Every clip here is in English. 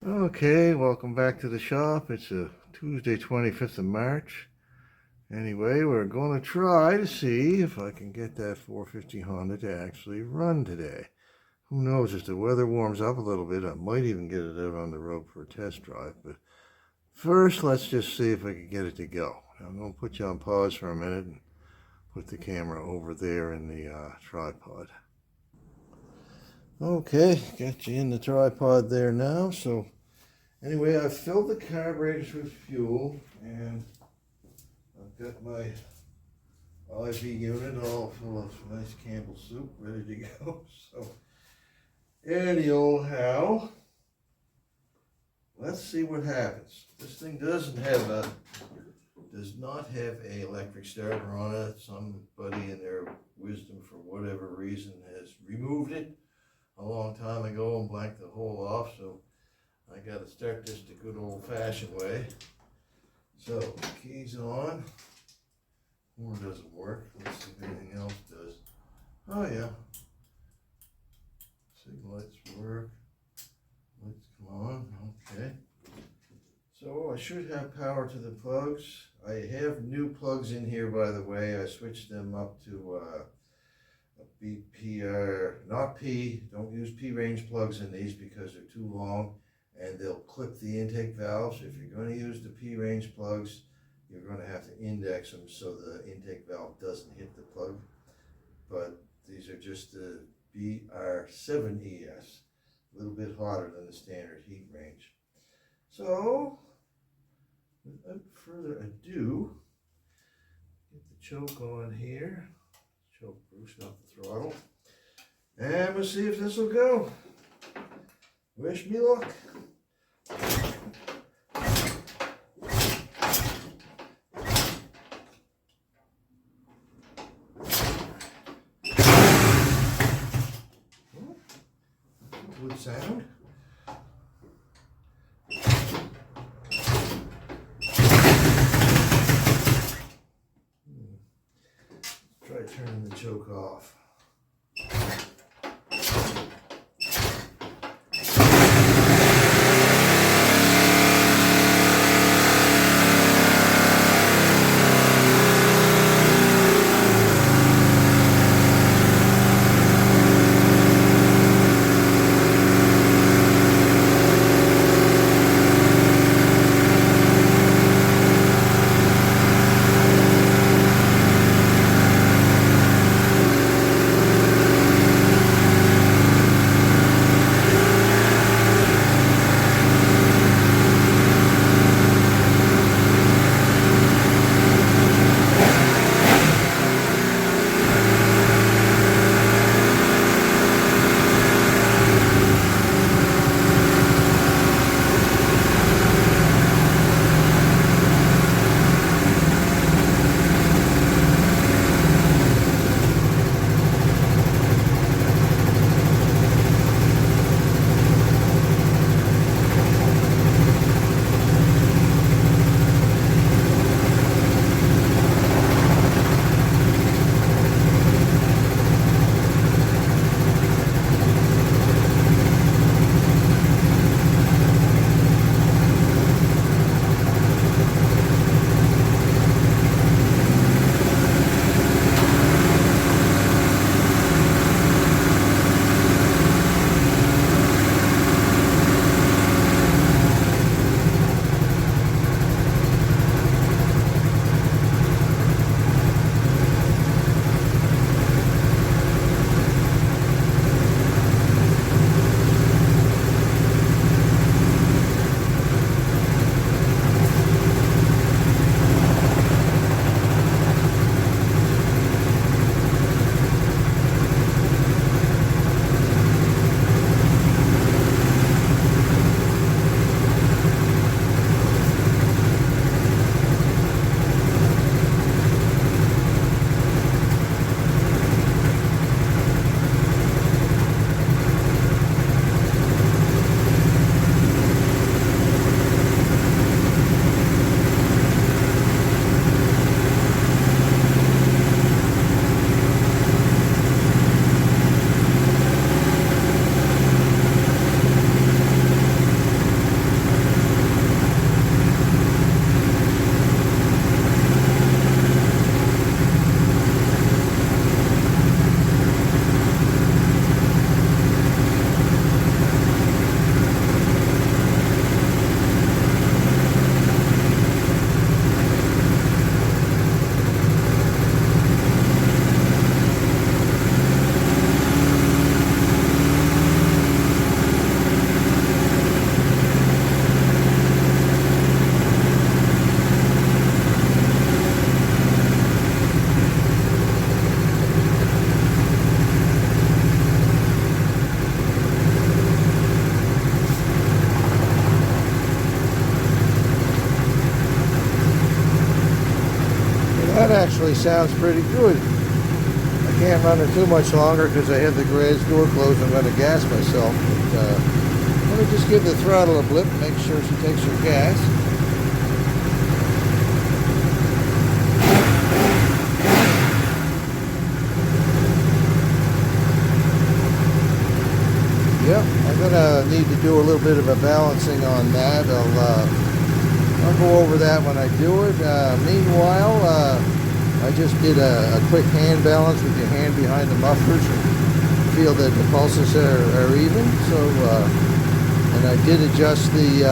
Okay, welcome back to the shop. It's a Tuesday, 25th of March. Anyway, we're going to try to see if I can get that 450 Honda to actually run today. Who knows, if the weather warms up a little bit, I might even get it out on the road for a test drive. But first, let's just see if I can get it to go. I'm going to put you on pause for a minute and put the camera over there in the tripod. Okay, got you in the tripod there now. So anyway, I've filled the carburetors with fuel and I've got my IV unit all full of nice Campbell soup ready to go. So anyhow, let's see what happens. This thing does not have a electric starter on it. Somebody in their wisdom, for whatever reason, has removed it a long time ago and blanked the whole off, so I got to start this the good old-fashioned way. So, keys on. Horn doesn't work. Let's see if anything else does. Oh yeah. Signal lights work. Lights come on. Okay. So I should have power to the plugs. I have new plugs in here, by the way. I switched them up to not P, don't use P range plugs in these because they're too long and they'll clip the intake valves. If you're going to use the P range plugs, you're going to have to index them so the intake valve doesn't hit the plug. But these are just the BR7ES, a little bit hotter than the standard heat range. So, without further ado, get the choke on here. Choke Bruce, not the throttle. And we'll see if this will go. Wish me luck. Good sound. Try turning the choke off. actually sounds pretty good. I can't run it too much longer because I have the garage door closed. I'm going to gas myself. But, let me just give the throttle a blip, make sure she takes her gas. Yep, I'm gonna need to do a little bit of a balancing on that. I'll go over that when I do it. Meanwhile, I just did a quick hand balance with your hand behind the mufflers and feel that the pulses are even. So, and I did adjust the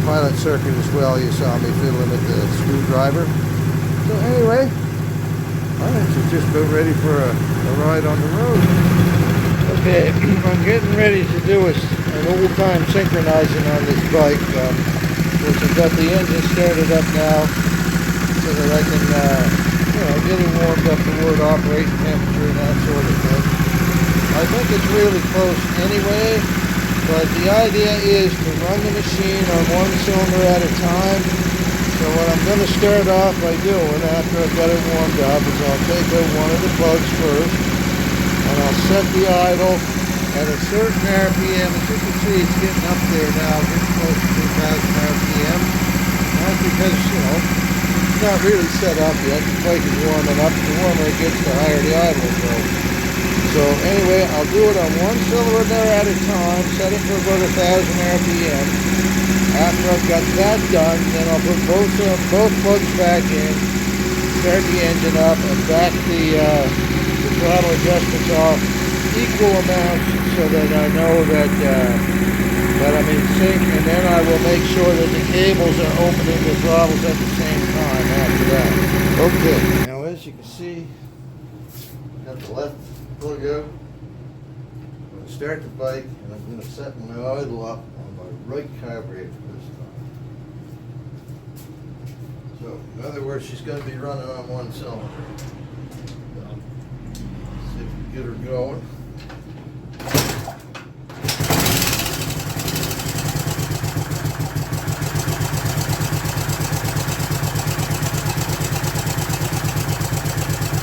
pilot circuit as well. You saw me fiddling with the screwdriver. So anyway, alright, so just about ready for a ride on the road. Okay, I'm getting ready to do an old-time synchronizing on this bike. Which I've got the engine started up now so that I can, get it warmed up toward operating temperature and that sort of thing. I think it's really close anyway, but the idea is to run the machine on one cylinder at a time. So what I'm going to start off by doing after I've got it warmed up is I'll take out one of the plugs first, and I'll set the idle at a certain RPM. As you can see, it's getting up there now, getting close to 2,000 RPM. That's because, it's not really set up yet. The bike is warming up. The warmer it gets, the higher the idle will go. So anyway, I'll do it on one cylinder at a time, set it for about 1,000 RPM. After I've got that done, then I'll put both plugs back in, start the engine up, and back the throttle adjustments off equal amounts so that I know that I'm in sync, and then I will make sure that the cables are opening the throttles at the same time after that. Okay, now as you can see, I've got the left plug out. I'm going to start the bike, and I'm going to set my idle up on my right carburetor this time. So, in other words, she's going to be running on one cylinder. See if we can get her going.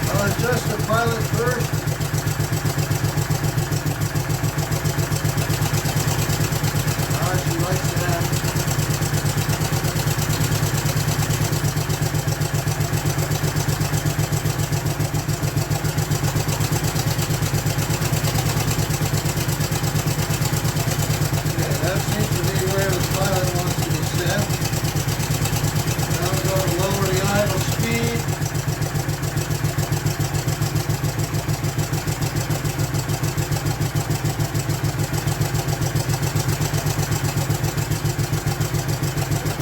I'll adjust the pilot first. She likes that. That seems to be where the pilot wants to be set. Now I'm going to lower the idle speed.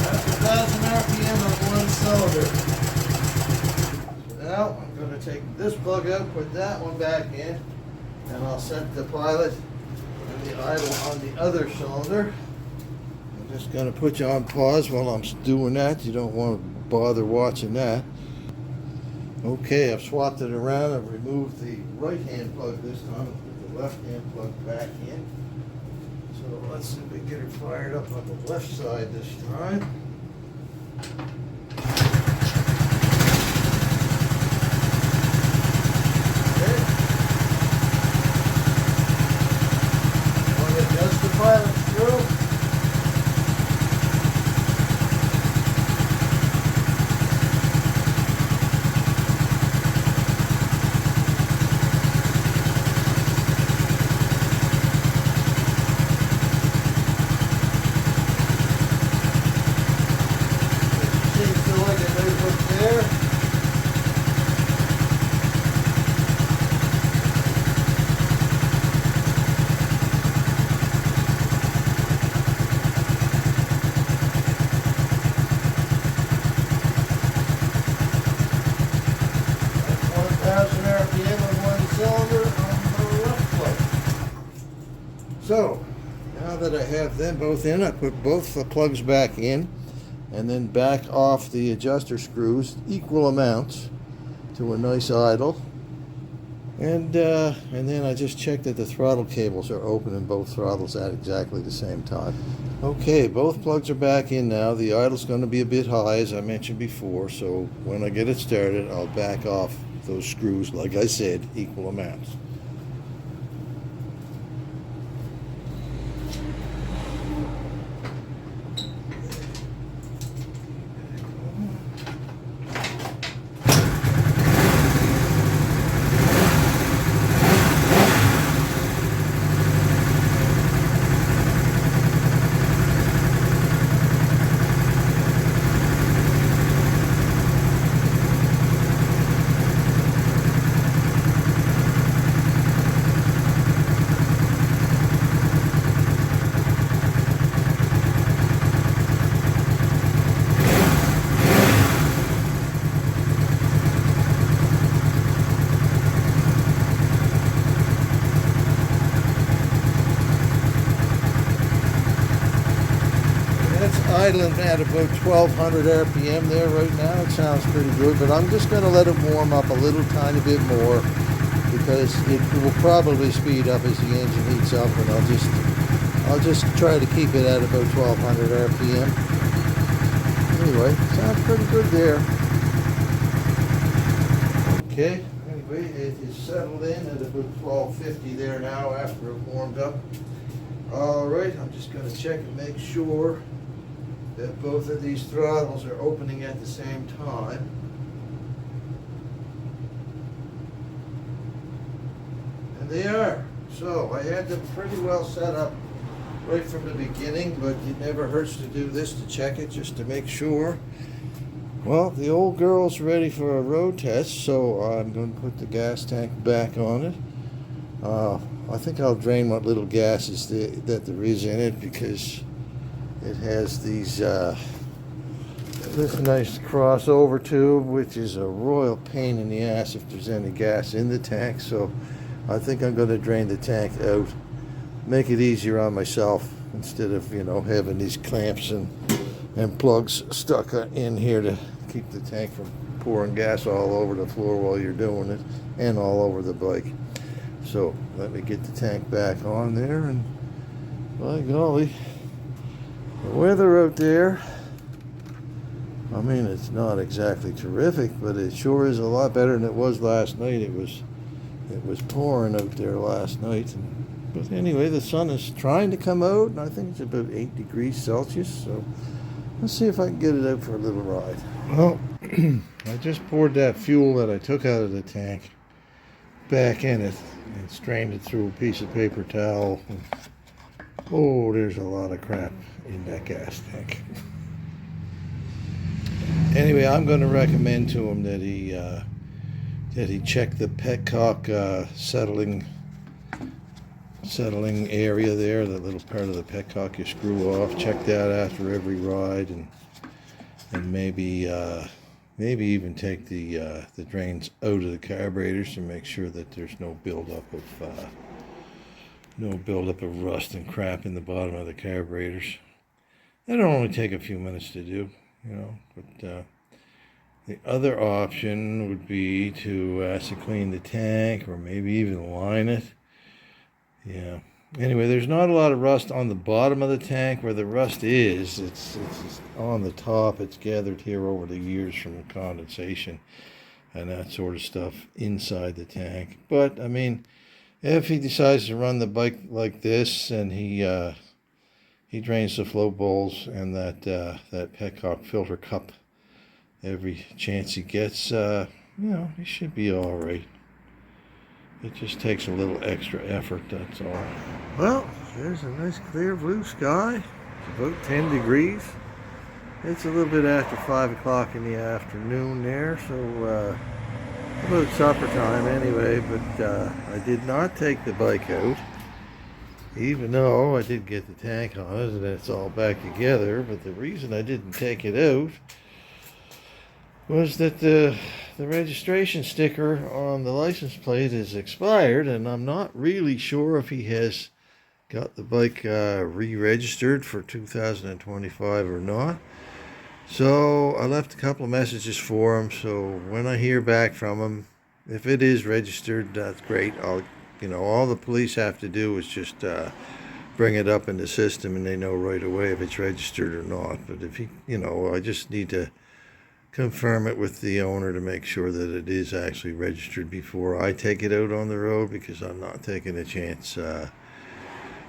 That's 1,000 RPM on one cylinder. So now I'm going to take this plug out, put that one back in, and I'll set the pilot the idle on the other cylinder. I'm just going to put you on pause while I'm doing that. You don't want to bother watching that. Okay, I've swapped it around. I've removed the right hand plug this time and put the left hand plug back in. So let's see if we get it fired up on the left side this time. Adjust the pilot through. Seems like a nice hook there. RPM on one cylinder on the left plug. So, now that I have them both in, I put both the plugs back in and then back off the adjuster screws, equal amounts, to a nice idle. And then I just checked that the throttle cables are open in both throttles at exactly the same time. Okay, both plugs are back in now. The idle's going to be a bit high, as I mentioned before, so when I get it started, I'll back off those screws, like I said, equal amounts. Idling at about 1200 RPM there right now. It sounds pretty good, but I'm just going to let it warm up a little tiny bit more because it will probably speed up as the engine heats up, and I'll just try to keep it at about 1200 RPM. Anyway, sounds pretty good there. Okay, anyway, it is settled in at about 1250 there now after it warmed up. Alright, I'm just going to check and make sure that both of these throttles are opening at the same time. And they are. So I had them pretty well set up right from the beginning, but it never hurts to do this to check it just to make sure. Well, the old girl's ready for a road test, so I'm going to put the gas tank back on it. I think I'll drain what little gas is that there is in it, because it has these this nice crossover tube, which is a royal pain in the ass if there's any gas in the tank. So I think I'm going to drain the tank out, make it easier on myself instead of, you know, having these clamps and plugs stuck in here to keep the tank from pouring gas all over the floor while you're doing it and all over the bike. So let me get the tank back on there, and by golly, the weather out there, I mean, it's not exactly terrific, but it sure is a lot better than it was last night. It was pouring out there last night. But anyway, the sun is trying to come out, and I think it's about 8 degrees Celsius. So let's see if I can get it out for a little ride. Well, I just poured that fuel that I took out of the tank back in it and strained it through a piece of paper towel. Oh, there's a lot of crap in that gas tank. Anyway, I'm going to recommend to him that he check the petcock settling area there, that little part of the petcock you screw off. Check that after every ride, and maybe even take the drains out of the carburetors to make sure that there's no buildup of rust and crap in the bottom of the carburetors. That'll only take a few minutes to do, you know. But the other option would be to acid clean the tank, or maybe even line it. Yeah. Anyway, there's not a lot of rust on the bottom of the tank. Where the rust is, it's on the top. It's gathered here over the years from condensation and that sort of stuff inside the tank. But I mean, if he decides to run the bike like this, and he drains the float bowls and that petcock filter cup every chance he gets, you know, he should be all right. It just takes a little extra effort, that's all. Well, there's a nice clear blue sky. It's about 10 degrees. It's a little bit after 5 o'clock in the afternoon there, so about supper time anyway. But I did not take the bike out, even though I did get the tank on it and it's all back together. But the reason I didn't take it out was that the registration sticker on the license plate is expired, and I'm not really sure if he has got the bike re-registered for 2025 or not. So I left a couple of messages for him, so when I hear back from him, If it is registered, that's great. All the police have to do is just bring it up in the system, and they know right away if it's registered or not. But if I just need to confirm it with the owner to make sure that it is actually registered before I take it out on the road, because I'm not taking a chance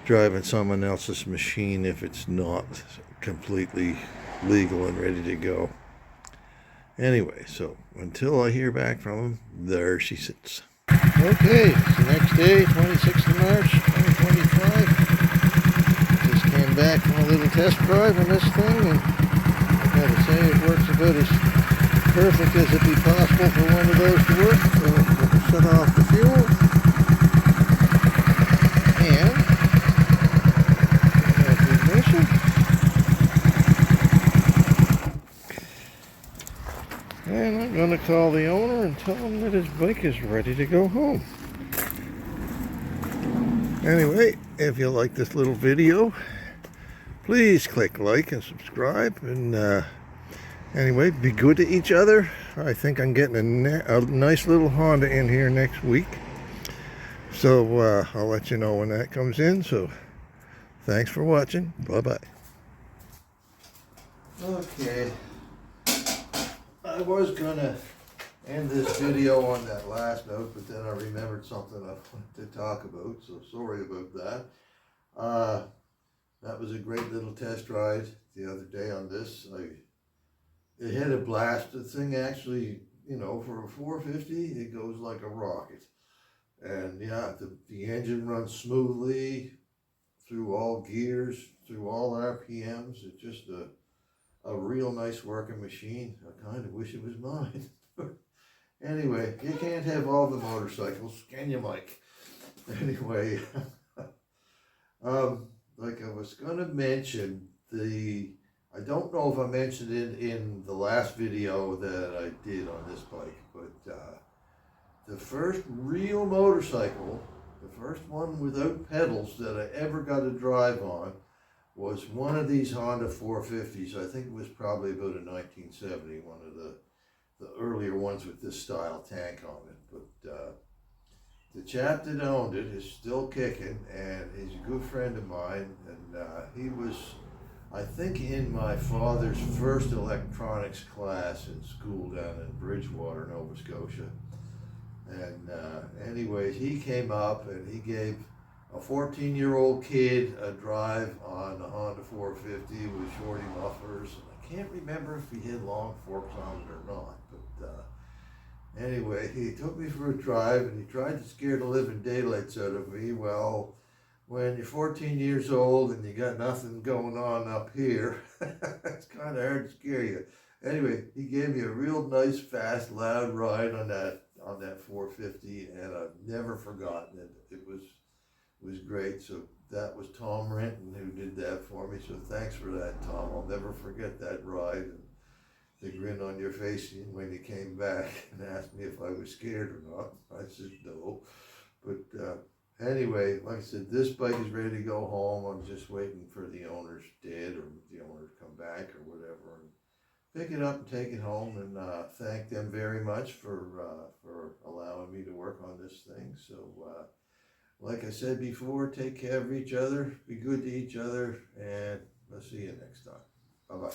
driving someone else's machine if it's not completely legal and ready to go. Anyway, so until I hear back from him, there she sits. Okay, it's the next day, 26th of March, 2025. Just came back from a little test drive on this thing, and I gotta say it works about as perfect as it'd be possible for one of those to work. So we'll shut off the fuel. And And I'm going to call the owner and tell him that his bike is ready to go home. Anyway, if you like this little video, please click like and subscribe. And anyway, be good to each other. I think I'm getting a nice little Honda in here next week. So I'll let you know when that comes in. So thanks for watching. Bye-bye. Okay. I was gonna end this video on that last note, but then I remembered something I wanted to talk about, so sorry about that. That was a great little test ride the other day on this. It had a blast. The thing actually, for a 450, it goes like a rocket. And yeah, the engine runs smoothly through all gears, through all RPMs. It's just a real nice working machine. I kind of wish it was mine. Anyway, you can't have all the motorcycles, can you, Mike? Anyway, like I was going to mention, I don't know if I mentioned it in the last video that I did on this bike, but the first real motorcycle, the first one without pedals that I ever got to drive on, was one of these Honda 450s. I think it was probably about a 1970, one of the earlier ones with this style tank on it. But the chap that owned it is still kicking, and he's a good friend of mine. And he was, I think, in my father's first electronics class in school down in Bridgewater, Nova Scotia. And anyway, he came up and he gave a 14-year-old kid a drive on the Honda 450 with shorty mufflers. I can't remember if he had long forks on it or not, but anyway, he took me for a drive and he tried to scare the living daylights out of me. Well, when you're 14 years old and you got nothing going on up here, it's kind of hard to scare you. Anyway, he gave me a real nice, fast, loud ride on that 450, and I've never forgotten it. It was great. So that was Tom Renton who did that for me. So thanks for that, Tom. I'll never forget that ride and the grin on your face when you came back and asked me if I was scared or not. I said no. But anyway, like I said, this bike is ready to go home. I'm just waiting for the owner's dad or the owner to come back or whatever and pick it up and take it home, and thank them very much for allowing me to work on this thing. So like I said before, take care of each other, be good to each other, and I'll see you next time. Bye-bye.